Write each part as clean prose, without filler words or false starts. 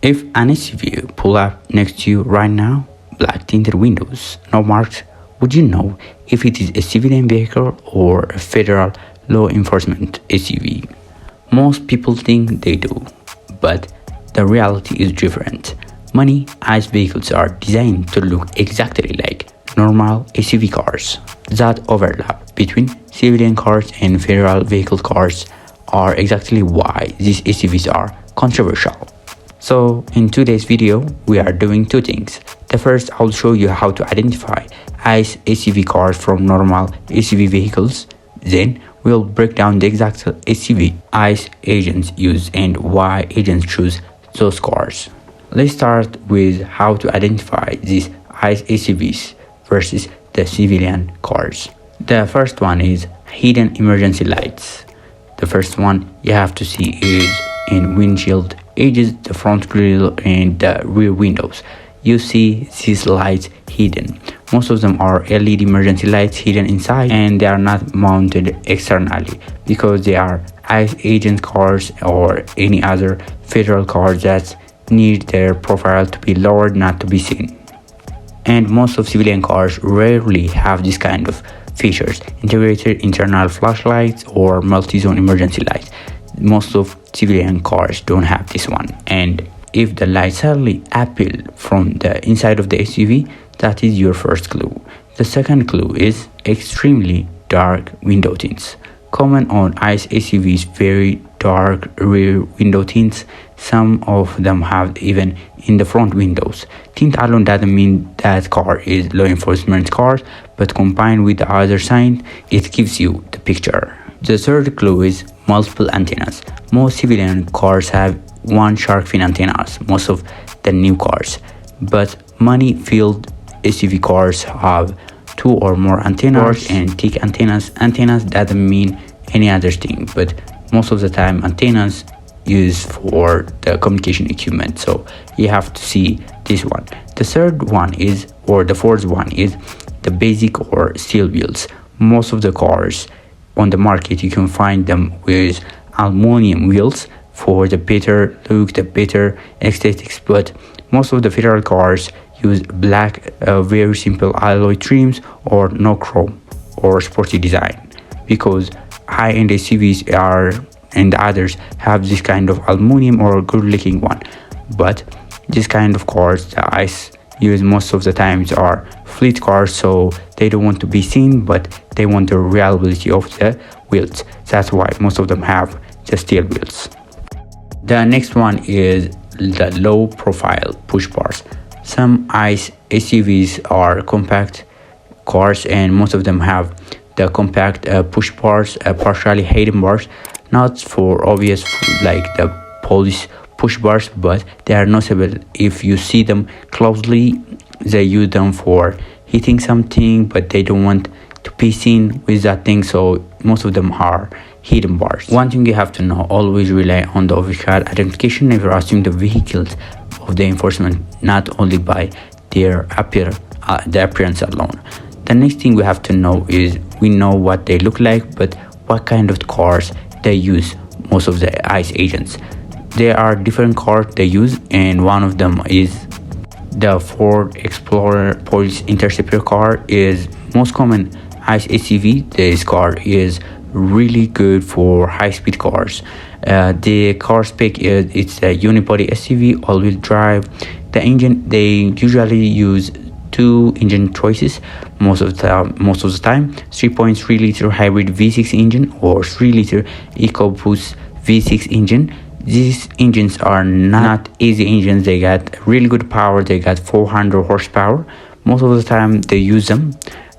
If an SUV pull up next to you right now, black tinted windows, no marks, would you know if it is a civilian vehicle or a federal law enforcement SUV? Most people think they do, but the reality is different. Many ICE vehicles are designed to look exactly like normal SUV cars. That overlap between civilian cars and federal vehicle cars are exactly why these SUVs are controversial. So in today's video, we are doing two things. The first, I'll show you how to identify ICE SUV cars from normal SUV vehicles. Then we'll break down the exact SUV ICE agents use and why agents choose those cars. Let's start with how to identify these ICE SUVs versus the civilian cars. The first one is hidden emergency lights. The first one you have to see is in windshield edges, the front grille and the rear windows. You see these lights hidden. Most of them are LED emergency lights hidden inside, and they are not mounted externally because they are ICE agent cars or any other federal cars that need their profile to be lowered, not to be seen. And most of civilian cars rarely have this kind of features, integrated internal flashlights or multi-zone emergency lights. Most of civilian cars don't have this one, and if the light suddenly appear from the inside of the SUV, that is your first clue. The second clue is extremely dark window tints. Common on ICE SUVs, very dark rear window tints. Some of them have even in the front windows. Tint alone doesn't mean that car is law enforcement car, but combined with the other sign, it gives you the picture. The third clue is multiple antennas. Most civilian cars have one shark fin antennas, most of the new cars, but many field SUV cars have two or more antennas and thick antennas. Antennas doesn't mean any other thing, but most of the time antennas used for the communication equipment, so you have to see this one. The third one is, or the fourth one is the basic or steel wheels. Most of the cars on the market, you can find them with aluminum wheels for the better look, the better aesthetics, but most of the federal cars use black, very simple alloy trims or no chrome or sporty design, because high-end SUVs are and others have this kind of aluminum or good looking one, but this kind of cars the ICE use most of the times are fleet cars, so they don't want to be seen, but they want the reliability of the wheels. That's why most of them have the steel wheels. The next one is the low profile push bars. Some ICE SUVs are compact cars, and most of them have the compact push bars, partially hidden bars, not for obvious like the police push bars, but they are noticeable if you see them closely. They use them for hitting something, but they don't want to be seen with that thing, so most of them are hidden bars. One thing you have to know, always rely on the vehicle identification. Never assume the vehicles of the enforcement not only by their the appearance alone. The next thing we have to know is, we know what they look like, but what kind of cars they use. Most of the ICE agents, there are different cars they use, and one of them is the Ford Explorer Police Interceptor car is most common ICE SUV. This car is really good for high-speed cars. The car spec is, it's a unibody SUV, all-wheel drive. The engine, they usually use two engine choices most of the time 3.3 liter hybrid V6 engine or 3 liter EcoBoost V6 engine. These engines are not easy engines. They got really good power. They got 400 horsepower. Most of the time they use them.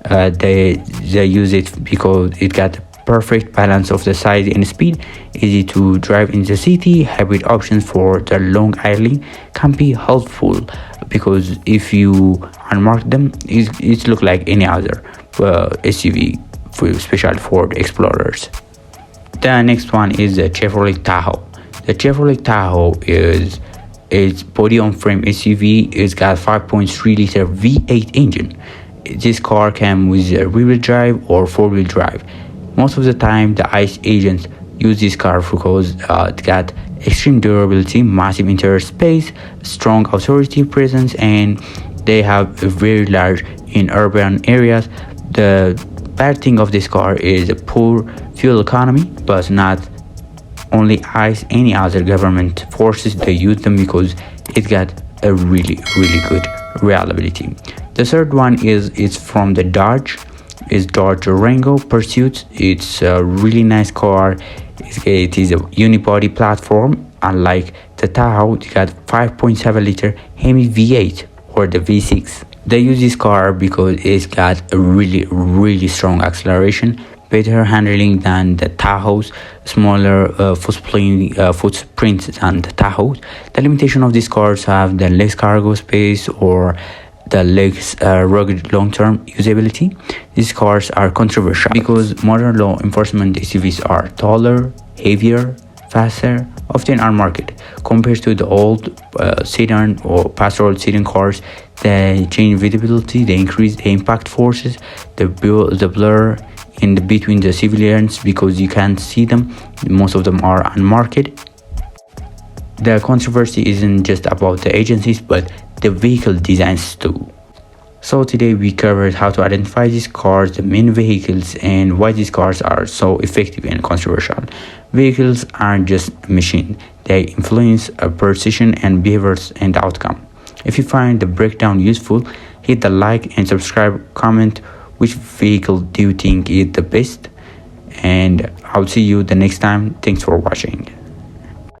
They use it because it got perfect balance of the size and speed, easy to drive in the city. Hybrid options for the long idling can be helpful, because if you unmark them, it look like any other SUV, especially Ford Explorers. The next one is the Chevrolet Tahoe. The Chevrolet Tahoe is its body-on-frame SUV. It's got 5.3 liter V8 engine. This car came with a rear-wheel drive or four-wheel drive. Most of the time, the ICE agents use this car because it got extreme durability, massive interior space, strong authority presence, and they have a very large in urban areas. The bad thing of this car is a poor fuel economy, but not only ICE, any other government forces they use them because it got a really good reliability. The third one is from the Dodge, is Dodge Durango Pursuit. It's a really nice car. It is a unibody platform. Unlike the Tahoe, it got 5.7 liter Hemi V8 or the V6. They use this car because it's got a really strong acceleration, better handling than the Tahoe's, smaller footprint than the Tahoe's. The limitation of these cars have the less cargo space or the less rugged long-term usability. These cars are controversial because modern law enforcement SUVs are taller, heavier, faster, often unmarked compared to the old sedan or patrol sedan cars. They change visibility, they increase the impact forces, the blur in between the civilians because you can't see them. Most of them are unmarked. The controversy isn't just about the agencies but the vehicle designs too. So today we covered how to identify these cars, the main vehicles, and why these cars are so effective and controversial. Vehicles aren't just a machine, they influence precision and behaviors and outcome. If you find the breakdown useful, hit the like and subscribe, comment which vehicle do you think is the best, and I'll see you the next time. Thanks for watching.